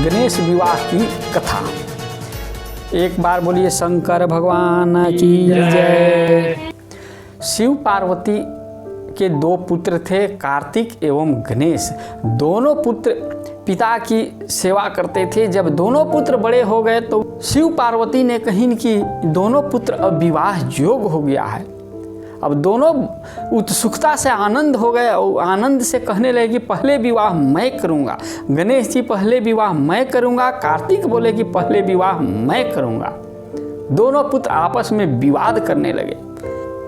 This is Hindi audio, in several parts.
गणेश विवाह की कथा। एक बार बोलिए शंकर भगवान की जय। शिव पार्वती के दो पुत्र थे, कार्तिक एवं गणेश। दोनों पुत्र पिता की सेवा करते थे। जब दोनों पुत्र बड़े हो गए तो शिव पार्वती ने कही कि दोनों पुत्र अब विवाह योग्य हो गया है। अब दोनों उत्सुकता से आनंद हो गए और आनंद से कहने लगे कि पहले विवाह मैं करूंगा। गणेश जी पहले विवाह मैं करूंगा, कार्तिक बोले कि पहले विवाह मैं करूंगा। दोनों पुत्र आपस में विवाद करने लगे।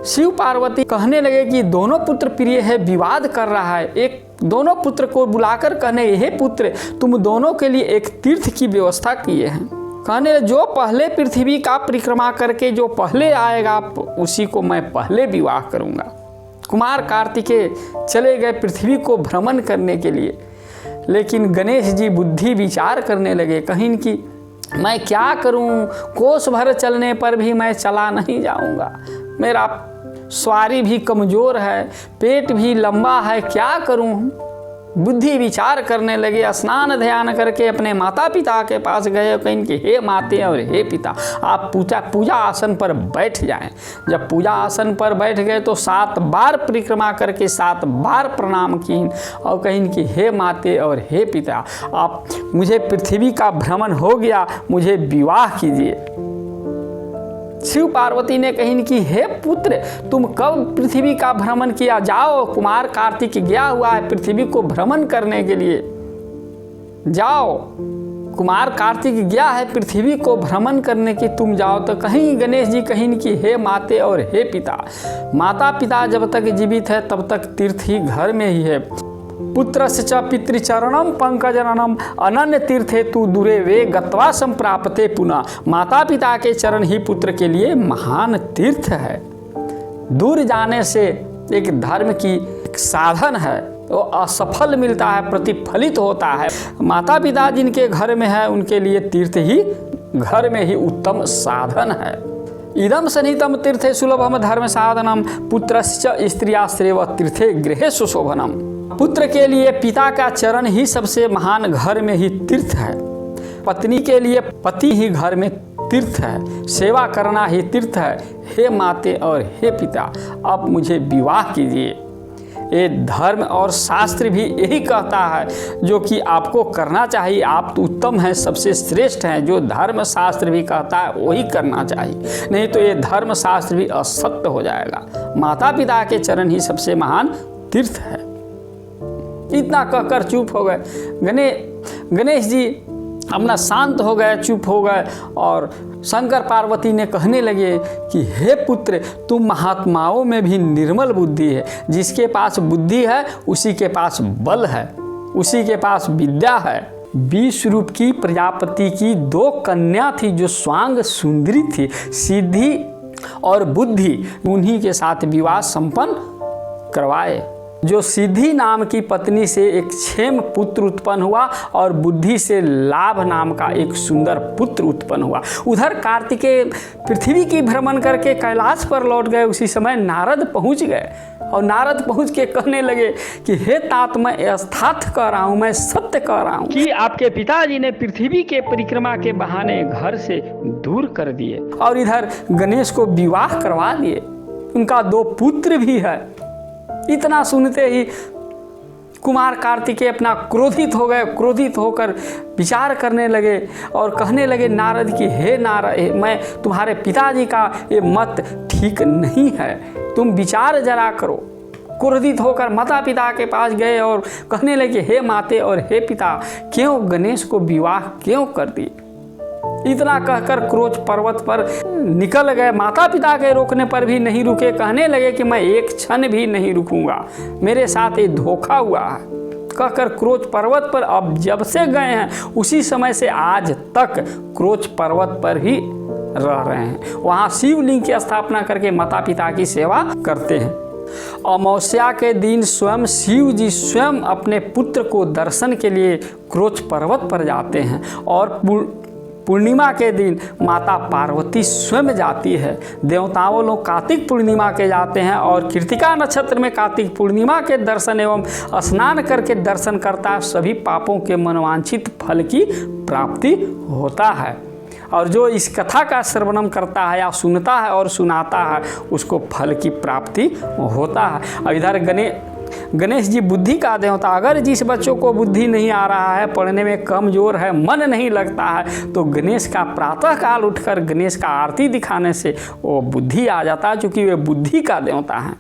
शिव पार्वती कहने लगे कि दोनों पुत्र प्रिय है, विवाद कर रहा है। एक दोनों पुत्र को बुलाकर कहने, हे पुत्र, तुम दोनों के लिए एक तीर्थ की व्यवस्था किए हैं। कहने जो पहले पृथ्वी का परिक्रमा करके जो पहले आएगा उसी को मैं पहले विवाह करूंगा। कुमार कार्तिकेय चले गए पृथ्वी को भ्रमण करने के लिए, लेकिन गणेश जी बुद्धि विचार करने लगे। कहीं कि मैं क्या करूं, कोस भर चलने पर भी मैं चला नहीं जाऊंगा, मेरा स्वारी भी कमज़ोर है, पेट भी लंबा है, क्या करूं। बुद्धि विचार करने लगे। स्नान ध्यान करके अपने माता पिता के पास गए। कहीं कि हे माते और हे पिता, आप पूजा आसन पर बैठ जाएं। जब पूजा आसन पर बैठ गए तो 7 बार परिक्रमा करके 7 बार प्रणाम की और कहीं कि हे माते और हे पिता, आप मुझे पृथ्वी का भ्रमण हो गया, मुझे विवाह कीजिए। शिव पार्वती ने कही कि हे पुत्र, तुम कब पृथ्वी का भ्रमण किया, जाओ। कुमार कार्तिक गया हुआ है पृथ्वी को भ्रमण करने के लिए, जाओ। कुमार कार्तिक गया है पृथ्वी को भ्रमण करने की, तुम जाओ। तो कहीं गणेश जी कहीं कि हे माते और हे पिता, माता पिता जब तक जीवित है तब तक तीर्थ ही घर में ही है। पुत्रस्य च पितृचरणम पंकजननम अनन्य तीर्थे तु दूरे वे गत्वा संप्राप्ते पुनः। माता पिता के चरण ही पुत्र के लिए महान तीर्थ है। दूर जाने से एक धर्म की साधन है, वो असफल मिलता है, प्रतिफलित होता है। माता पिता जिनके घर में है उनके लिए तीर्थ ही घर में ही उत्तम साधन है। इदम सनितम तीर्थे सुलभम धर्म साधनम पुत्रस्य स्त्रियाश्रेव तीर्थे गृहे सुशोभनम। पुत्र के लिए पिता का चरण ही सबसे महान घर में ही तीर्थ है। पत्नी के लिए पति ही घर में तीर्थ है, सेवा करना ही तीर्थ है। हे माते और हे पिता, अब मुझे विवाह कीजिए। ये धर्म और शास्त्र भी यही कहता है जो कि आपको करना चाहिए। आप तो उत्तम हैं, सबसे श्रेष्ठ हैं। जो धर्म शास्त्र भी कहता है वही करना चाहिए, नहीं तो ये धर्म शास्त्र भी असत्य हो जाएगा। माता पिता के चरण ही सबसे महान तीर्थ है। इतना कहकर चुप हो गए। गणेश जी अपना शांत हो गए, चुप हो गए और शंकर पार्वती ने कहने लगे कि हे पुत्र, तुम महात्माओं में भी निर्मल बुद्धि है। जिसके पास बुद्धि है उसी के पास बल है, उसी के पास विद्या है। 20 रूप की प्रजापति की 2 कन्या थी जो स्वांग सुंदरी थी। सिद्धि और बुद्धि उन्हीं के साथ विवाह संपन्न करवाए। जो सिद्धि नाम की पत्नी से एक क्षेम पुत्र उत्पन्न हुआ और बुद्धि से लाभ नाम का एक सुंदर पुत्र उत्पन्न हुआ। उधर कार्तिकेय पृथ्वी की भ्रमण करके कैलाश पर लौट गए। उसी समय नारद पहुंच गए और नारद पहुंच के कहने लगे कि हे तात, मैं यथार्थ कह रहा हूँ, मैं सत्य कह रहा हूँ कि आपके पिताजी ने पृथ्वी के परिक्रमा के बहाने घर से दूर कर दिए और इधर गणेश को विवाह करवा दिए। उनका 2 पुत्र भी है। इतना सुनते ही कुमार कार्तिकेय अपना क्रोधित हो गए। क्रोधित होकर विचार करने लगे और कहने लगे नारद की हे नारद, मैं तुम्हारे पिताजी का ये मत ठीक नहीं है, तुम विचार जरा करो। क्रोधित होकर माता पिता के पास गए और कहने लगे हे माते और हे पिता, क्यों गणेश को विवाह क्यों कर दिए। इतना कहकर क्रोध पर्वत पर निकल गए। माता पिता के रोकने पर भी नहीं रुके। कहने लगे कि मैं एक क्षण भी नहीं रुकूंगा, मेरे साथ ये धोखा हुआ है। कहकर क्रोध पर्वत पर अब जब से गए हैं उसी समय से आज तक क्रोध पर्वत पर ही रह रहे हैं। वहाँ शिवलिंग की स्थापना करके माता पिता की सेवा करते हैं। अमावस्या के दिन स्वयं शिव जी स्वयं अपने पुत्र को दर्शन के लिए क्रोध पर्वत पर जाते हैं और पूर्णिमा के दिन माता पार्वती स्वयं जाती है। देवताओं लोग कार्तिक पूर्णिमा के जाते हैं और कृतिका नक्षत्र में कार्तिक पूर्णिमा के दर्शन एवं स्नान करके दर्शन करता है, सभी पापों के मनोवांछित फल की प्राप्ति होता है। और जो इस कथा का श्रवणम करता है या सुनता है और सुनाता है उसको फल की प्राप्ति होता है। और इधर गणेश जी बुद्धि का देवता, अगर जिस बच्चों को बुद्धि नहीं आ रहा है, पढ़ने में कमजोर है, मन नहीं लगता है, तो गणेश का प्रातः काल उठकर गणेश का आरती दिखाने से वो बुद्धि आ जाता है, क्योंकि वे बुद्धि का देवता है।